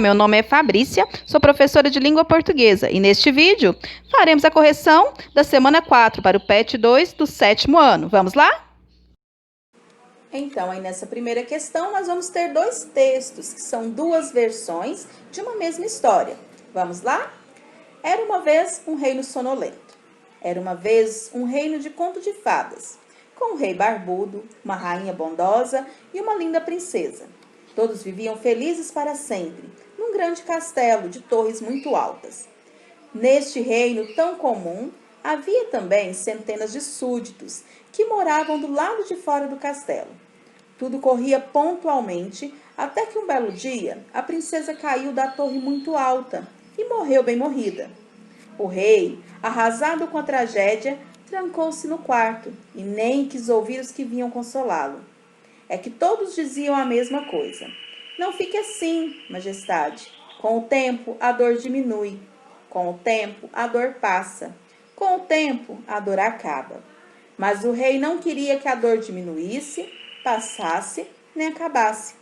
meu nome é Fabrícia, sou professora de língua portuguesa e neste vídeo faremos a correção da semana 4 para o PET 2 do 7º ano. Vamos lá? Então, aí nessa primeira questão nós vamos ter dois textos, que são duas versões de uma mesma história. Vamos lá? Era uma vez um reino sonolento. Era uma vez um reino de conto de fadas, com um rei barbudo, uma rainha bondosa e uma linda princesa. Todos viviam felizes para sempre, num grande castelo de torres muito altas. Neste reino tão comum, havia também centenas de súditos que moravam do lado de fora do castelo. Tudo corria pontualmente, até que um belo dia a princesa caiu da torre muito alta e morreu bem morrida. O rei, arrasado com a tragédia, trancou-se no quarto e nem quis ouvir os que vinham consolá-lo. É que todos diziam a mesma coisa. Não fique assim, majestade. Com o tempo, a dor diminui. Com o tempo, a dor passa. Com o tempo, a dor acaba. Mas o rei não queria que a dor diminuísse, passasse, nem acabasse.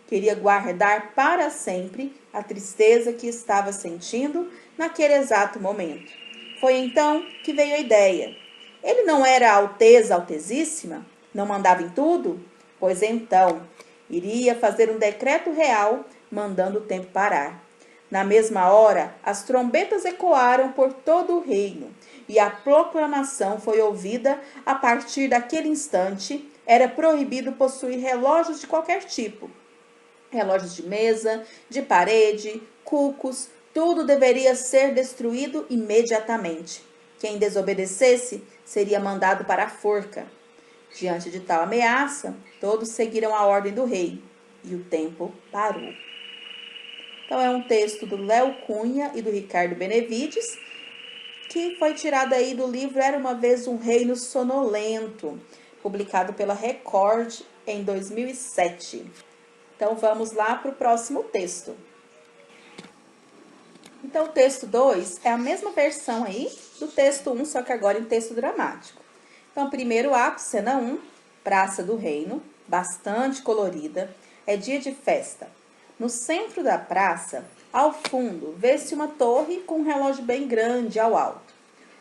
Queria guardar para sempre a tristeza que estava sentindo naquele exato momento. Foi então que veio a ideia. Ele não era a Alteza Altezíssima? Não mandava em tudo? Pois então, iria fazer um decreto real, mandando o tempo parar. Na mesma hora, as trombetas ecoaram por todo o reino, e a proclamação foi ouvida. A partir daquele instante, era proibido possuir relógios de qualquer tipo. Relógios de mesa, de parede, cucos, tudo deveria ser destruído imediatamente. Quem desobedecesse seria mandado para a forca. Diante de tal ameaça, todos seguiram a ordem do rei e o tempo parou. Então, é um texto do Léo Cunha e do Ricardo Benevides, que foi tirado aí do livro Era uma Vez um Reino Sonolento, publicado pela Record em 2007. Então, vamos lá para o próximo texto. Então, o texto 2 é a mesma versão aí do texto 1, só que agora em texto dramático. Então, primeiro ato, cena 1, Praça do Reino, bastante colorida, é dia de festa. No centro da praça, ao fundo, vê-se uma torre com um relógio bem grande ao alto.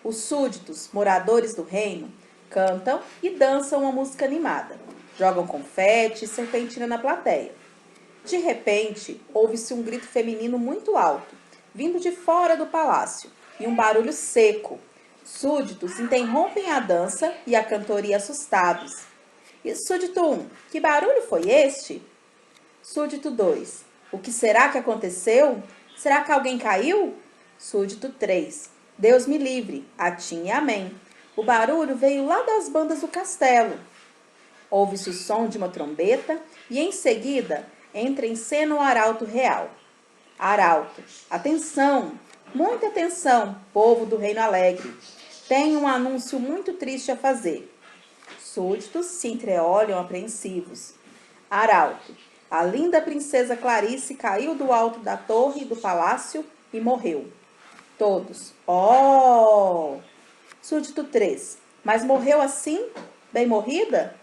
Os súditos, moradores do reino, cantam e dançam uma música animada. Jogam confete e serpentina na plateia. De repente, ouve-se um grito feminino muito alto, vindo de fora do palácio, e um barulho seco. Súditos interrompem a dança e a cantoria assustados. E súdito 1, que barulho foi este? Súdito 2, o que será que aconteceu? Será que alguém caiu? Súdito 3, Deus me livre, atim e amém. O barulho veio lá das bandas do castelo. Ouve-se o som de uma trombeta e em seguida entra em cena o arauto real. Arauto, atenção, muita atenção, povo do Reino Alegre. Tenho um anúncio muito triste a fazer. Súditos se entreolham apreensivos. Arauto, a linda princesa Clarice caiu do alto da torre do palácio e morreu. Todos, oh! Súdito 3, mas morreu assim? Bem morrida?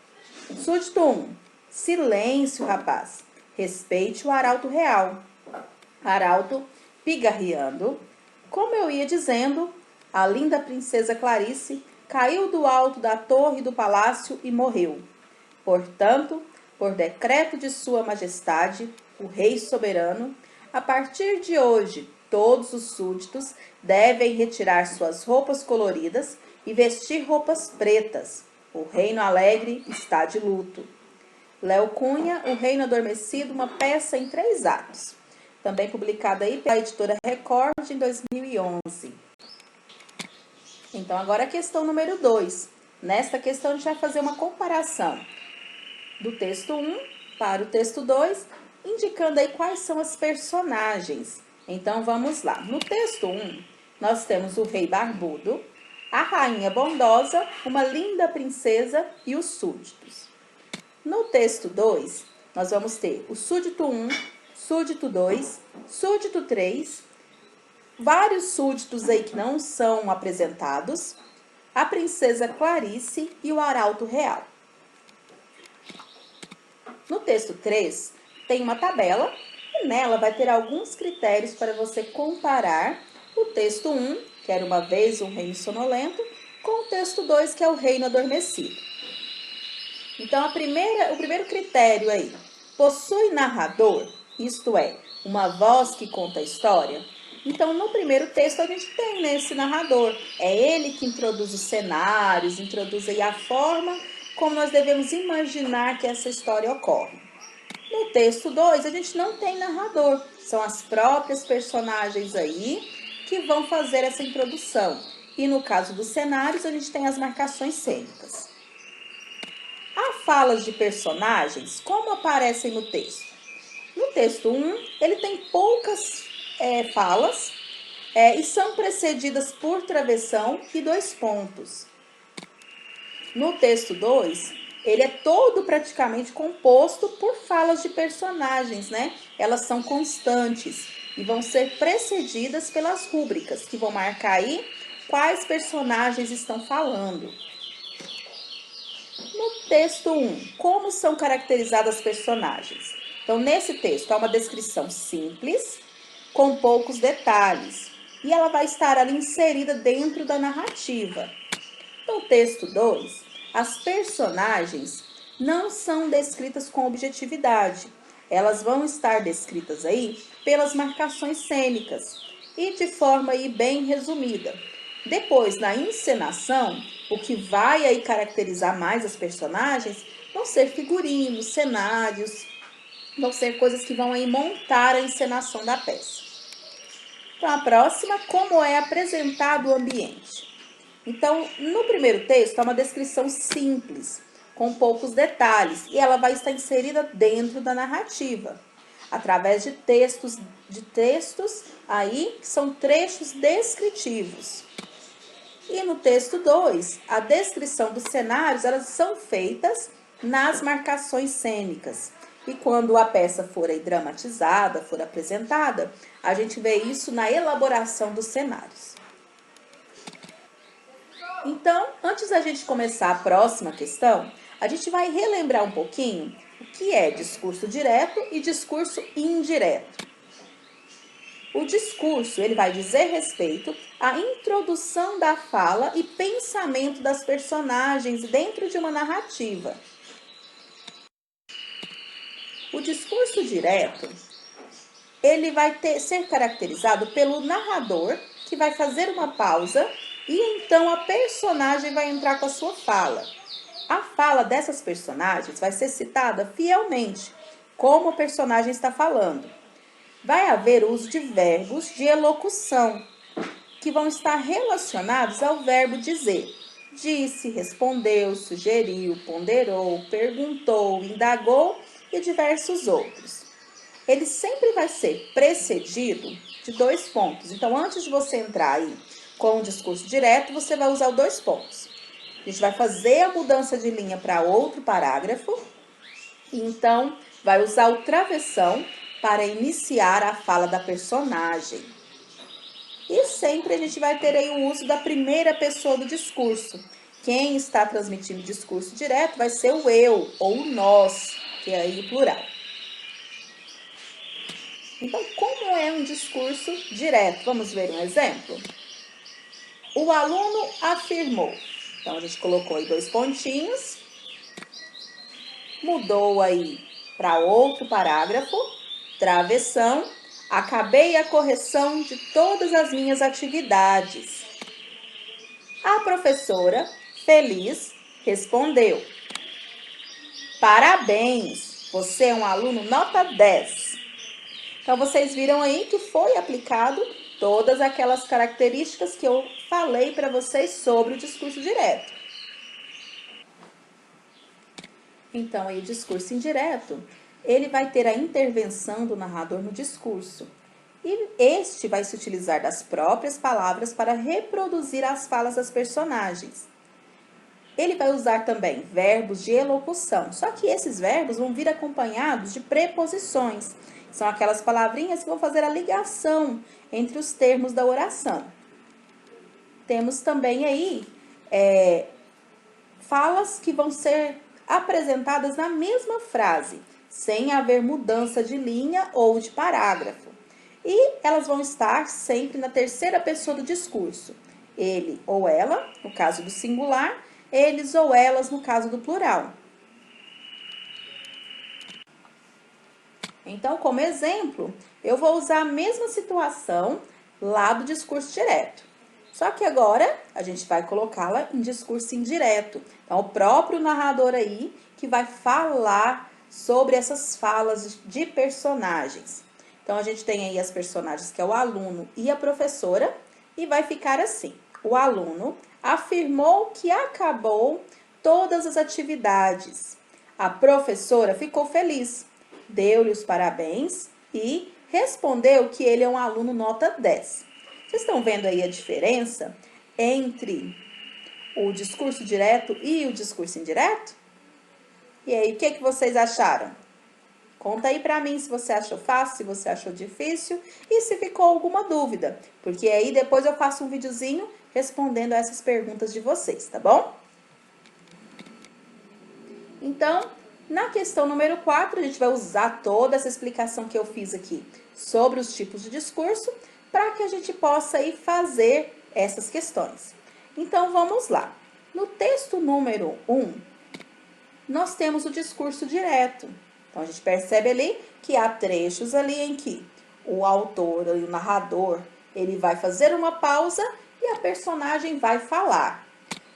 Súdito 1, silêncio, rapaz. Respeite o arauto real. Arauto, pigarreando. Como eu ia dizendo, a linda princesa Clarice caiu do alto da torre do palácio e morreu. Portanto, por decreto de Sua Majestade, o Rei Soberano, a partir de hoje, todos os súditos devem retirar suas roupas coloridas e vestir roupas pretas. O Reino Alegre está de luto. Léo Cunha, O Reino Adormecido, uma peça em 3 atos. Também publicada aí pela editora Record em 2011. Então, agora a questão número 2. Nesta questão, a gente vai fazer uma comparação do texto 1 para o texto 2, indicando aí quais são as personagens. Então, vamos lá. No texto 1, nós temos o rei barbudo, a rainha bondosa, uma linda princesa e os súditos. No texto 2, nós vamos ter o súdito 1, súdito 2, súdito 3, vários súditos aí que não são apresentados, a princesa Clarice e o arauto real. No texto 3, tem uma tabela E nela vai ter alguns critérios para você comparar o texto 1, que era uma vez um reino sonolento, com o texto 2, que é o reino adormecido. Então, o primeiro critério aí, possui narrador, isto é, uma voz que conta a história? Então, no primeiro texto, a gente tem, né, esse narrador. É ele que introduz os cenários, introduz aí a forma como nós devemos imaginar que essa história ocorre. No texto 2, a gente não tem narrador. São as próprias personagens aí que vão fazer essa introdução. E no caso dos cenários, a gente tem as marcações cênicas. As falas de personagens, como aparecem no texto? No texto 1, ele tem poucas falas e são precedidas por travessão e 2 pontos. No texto 2, ele é todo praticamente composto por falas de personagens, né? Elas são constantes e vão ser precedidas pelas rúbricas, que vão marcar aí quais personagens estão falando. No texto 1, como são caracterizadas as personagens? Então, nesse texto, há uma descrição simples, com poucos detalhes, e ela vai estar ali inserida dentro da narrativa. No texto 2, as personagens não são descritas com objetividade. Elas vão estar descritas aí pelas marcações cênicas e de forma aí bem resumida. Depois, na encenação, o que vai aí caracterizar mais as personagens vão ser figurinos, cenários, vão ser coisas que vão aí montar a encenação da peça. Então, a próxima, como é apresentado o ambiente. Então, no primeiro texto, há uma descrição simples, com poucos detalhes, e ela vai estar inserida dentro da narrativa, através de textos aí que são trechos descritivos. E no texto 2, a descrição dos cenários, elas são feitas nas marcações cênicas. E quando a peça for aí dramatizada, for apresentada, a gente vê isso na elaboração dos cenários. Então, antes da gente começar a próxima questão, a gente vai relembrar um pouquinho o que é discurso direto e discurso indireto. O discurso, ele vai dizer respeito à introdução da fala e pensamento das personagens dentro de uma narrativa. O discurso direto, ele vai ser caracterizado pelo narrador, que vai fazer uma pausa e então a personagem vai entrar com a sua fala. A fala dessas personagens vai ser citada fielmente, como o personagem está falando. Vai haver uso de verbos de elocução, que vão estar relacionados ao verbo dizer. Disse, respondeu, sugeriu, ponderou, perguntou, indagou e diversos outros. Ele sempre vai ser precedido de 2 pontos. Então, antes de você entrar aí com o discurso direto, você vai usar os 2 pontos. A gente vai fazer a mudança de linha para outro parágrafo. E então, vai usar o travessão para iniciar a fala da personagem. E sempre a gente vai ter aí o uso da primeira pessoa do discurso. Quem está transmitindo o discurso direto vai ser o eu ou o nós, que é aí o plural. Então, como é um discurso direto? Vamos ver um exemplo? O aluno afirmou. Então, a gente colocou aí 2 pontinhos. Mudou aí para outro parágrafo. Travessão. Acabei a correção de todas as minhas atividades. A professora, feliz, respondeu: parabéns, você é um aluno nota 10. Então, vocês viram aí que foi aplicado todas aquelas características que eu falei para vocês sobre o discurso direto. Então, aí o discurso indireto, ele vai ter a intervenção do narrador no discurso. E este vai se utilizar das próprias palavras para reproduzir as falas das personagens. Ele vai usar também verbos de elocução, só que esses verbos vão vir acompanhados de preposições. São aquelas palavrinhas que vão fazer a ligação entre os termos da oração. Temos também aí falas que vão ser apresentadas na mesma frase, sem haver mudança de linha ou de parágrafo. E elas vão estar sempre na terceira pessoa do discurso. Ele ou ela, no caso do singular, eles ou elas, no caso do plural. Então, como exemplo, eu vou usar a mesma situação lá do discurso direto. Só que agora a gente vai colocá-la em discurso indireto. Então, o próprio narrador aí que vai falar sobre essas falas de personagens. Então, a gente tem aí as personagens que é o aluno e a professora e vai ficar assim. O aluno afirmou que acabou todas as atividades. A professora ficou feliz, deu-lhe os parabéns e respondeu que ele é um aluno nota 10. Vocês estão vendo aí a diferença entre o discurso direto e o discurso indireto? E aí, o que vocês acharam? Conta aí pra mim se você achou fácil, se você achou difícil e se ficou alguma dúvida. Porque aí depois eu faço um videozinho respondendo a essas perguntas de vocês, tá bom? Então, na questão número 4, a gente vai usar toda essa explicação que eu fiz aqui sobre os tipos de discurso para que a gente possa aí fazer essas questões. Então, vamos lá. No texto número 1, nós temos o discurso direto. Então, a gente percebe ali que há trechos ali em que o autor, o narrador, ele vai fazer uma pausa e a personagem vai falar.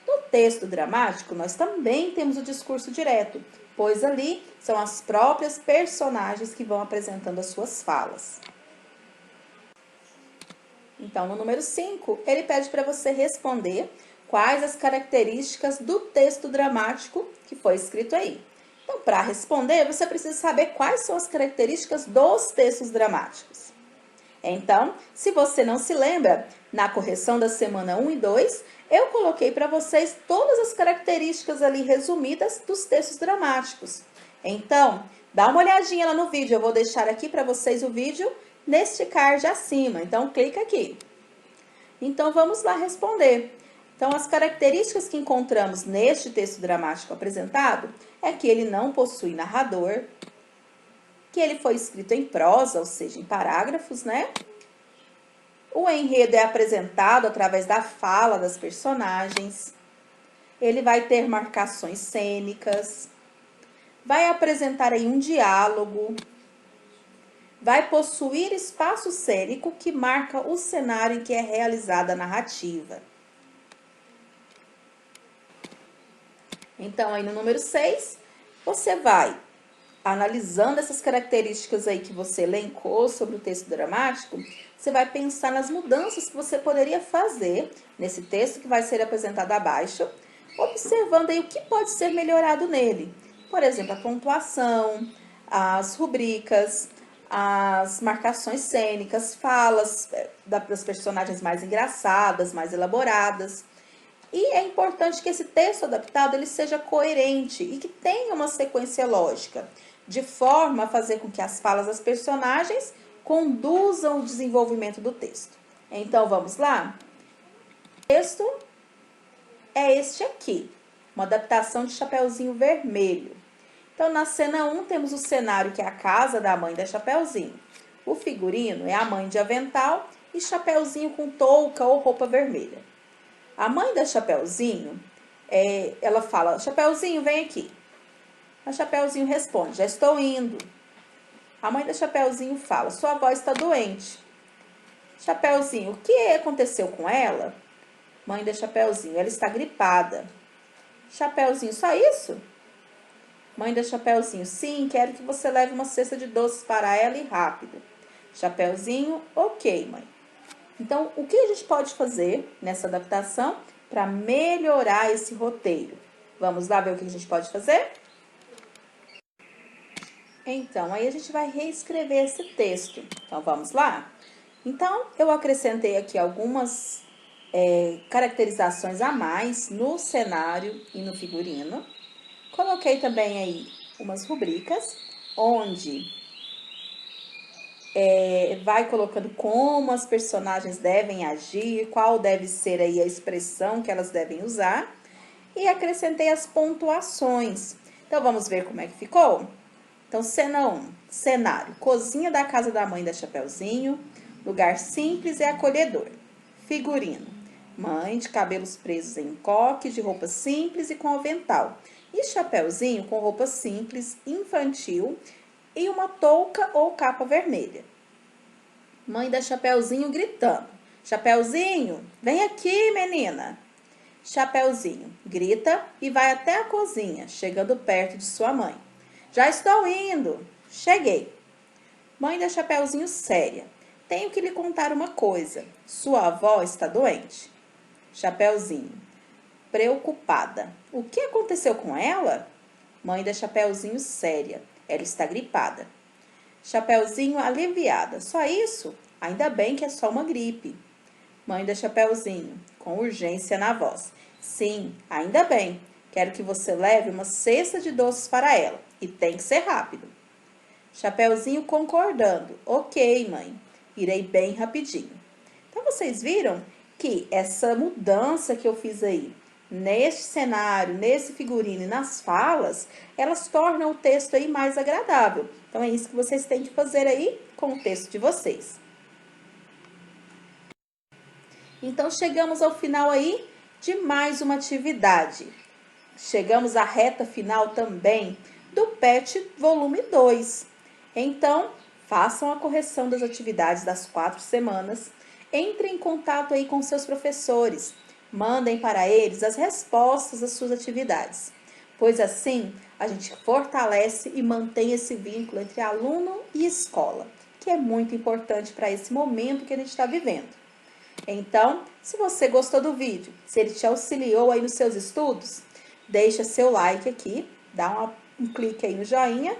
No texto dramático, nós também temos o discurso direto, pois ali são as próprias personagens que vão apresentando as suas falas. Então, no número 5, ele pede para você responder quais as características do texto dramático que foi escrito aí. Então, para responder, você precisa saber quais são as características dos textos dramáticos. Então, se você não se lembra, na correção da semana 1 e 2, eu coloquei para vocês todas as características ali resumidas dos textos dramáticos. Então, dá uma olhadinha lá no vídeo, eu vou deixar aqui para vocês o vídeo neste card acima, então clica aqui. Então, vamos lá responder. Então, as características que encontramos neste texto dramático apresentado é que ele não possui narrador, que ele foi escrito em prosa, ou seja, em parágrafos, né? O enredo é apresentado através da fala das personagens. Ele vai ter marcações cênicas. Vai apresentar aí um diálogo. Vai possuir espaço cênico que marca o cenário em que é realizada a narrativa. Então, aí no número 6, você vai analisando essas características aí que você elencou sobre o texto dramático, você vai pensar nas mudanças que você poderia fazer nesse texto que vai ser apresentado abaixo, observando aí o que pode ser melhorado nele. Por exemplo, a pontuação, as rubricas, as marcações cênicas, falas das personagens mais engraçadas, mais elaboradas. E é importante que esse texto adaptado ele seja coerente e que tenha uma sequência lógica, de forma a fazer com que as falas das personagens conduzam o desenvolvimento do texto. Então, vamos lá? O texto é este aqui, uma adaptação de Chapeuzinho Vermelho. Então, na cena 1, temos o cenário que é a casa da mãe da Chapeuzinho. O figurino é a mãe de avental e Chapeuzinho com touca ou roupa vermelha. A mãe da Chapeuzinho, ela fala, Chapeuzinho, vem aqui. A Chapeuzinho responde, já estou indo. A mãe da Chapeuzinho fala, sua avó está doente. Chapeuzinho, o que aconteceu com ela? Mãe da Chapeuzinho, ela está gripada. Chapeuzinho, só isso? Mãe da Chapeuzinho, sim, quero que você leve uma cesta de doces para ela e rápido. Chapeuzinho, ok, mãe. Então, o que a gente pode fazer nessa adaptação para melhorar esse roteiro? Vamos lá ver o que a gente pode fazer? Então, aí a gente vai reescrever esse texto. Então, vamos lá? Então, eu acrescentei aqui algumas caracterizações a mais no cenário e no figurino. Coloquei também aí umas rubricas, onde vai colocando como as personagens devem agir, qual deve ser aí a expressão que elas devem usar. E acrescentei as pontuações. Então, vamos ver como é que ficou? Então, cena 1, cenário, cozinha da casa da mãe da Chapeuzinho, lugar simples e acolhedor. Figurino, mãe de cabelos presos em coques, de roupa simples e com avental. E Chapeuzinho com roupa simples, infantil e uma touca ou capa vermelha. Mãe da Chapeuzinho gritando: Chapeuzinho, vem aqui, menina! Chapeuzinho grita e vai até a cozinha, chegando perto de sua mãe. Já estou indo. Cheguei. Mãe da Chapeuzinho séria. Tenho que lhe contar uma coisa. Sua avó está doente. Chapeuzinho, preocupada. O que aconteceu com ela? Mãe da Chapeuzinho séria. Ela está gripada. Chapeuzinho aliviada. Só isso? Ainda bem que é só uma gripe. Mãe da Chapeuzinho, com urgência na voz. Sim, ainda bem. Quero que você leve uma cesta de doces para ela. E tem que ser rápido. Chapeuzinho concordando. Ok, mãe. Irei bem rapidinho. Então, vocês viram que essa mudança que eu fiz aí, neste cenário, nesse figurino e nas falas, elas tornam o texto aí mais agradável. Então, é isso que vocês têm que fazer aí com o texto de vocês. Então, chegamos ao final aí de mais uma atividade. Chegamos à reta final também do PET volume 2. Então, façam a correção das atividades das 4 semanas. Entrem em contato aí com seus professores. Mandem para eles as respostas das suas atividades. Pois assim, a gente fortalece e mantém esse vínculo entre aluno e escola, que é muito importante para esse momento que a gente está vivendo. Então, se você gostou do vídeo, se ele te auxiliou aí nos seus estudos, deixa seu like aqui, dá um clique aí no joinha,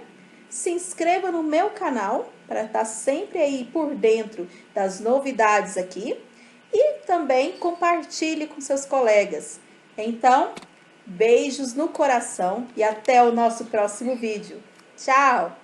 se inscreva no meu canal para estar sempre aí por dentro das novidades aqui e também compartilhe com seus colegas. Então, beijos no coração e até o nosso próximo vídeo. Tchau!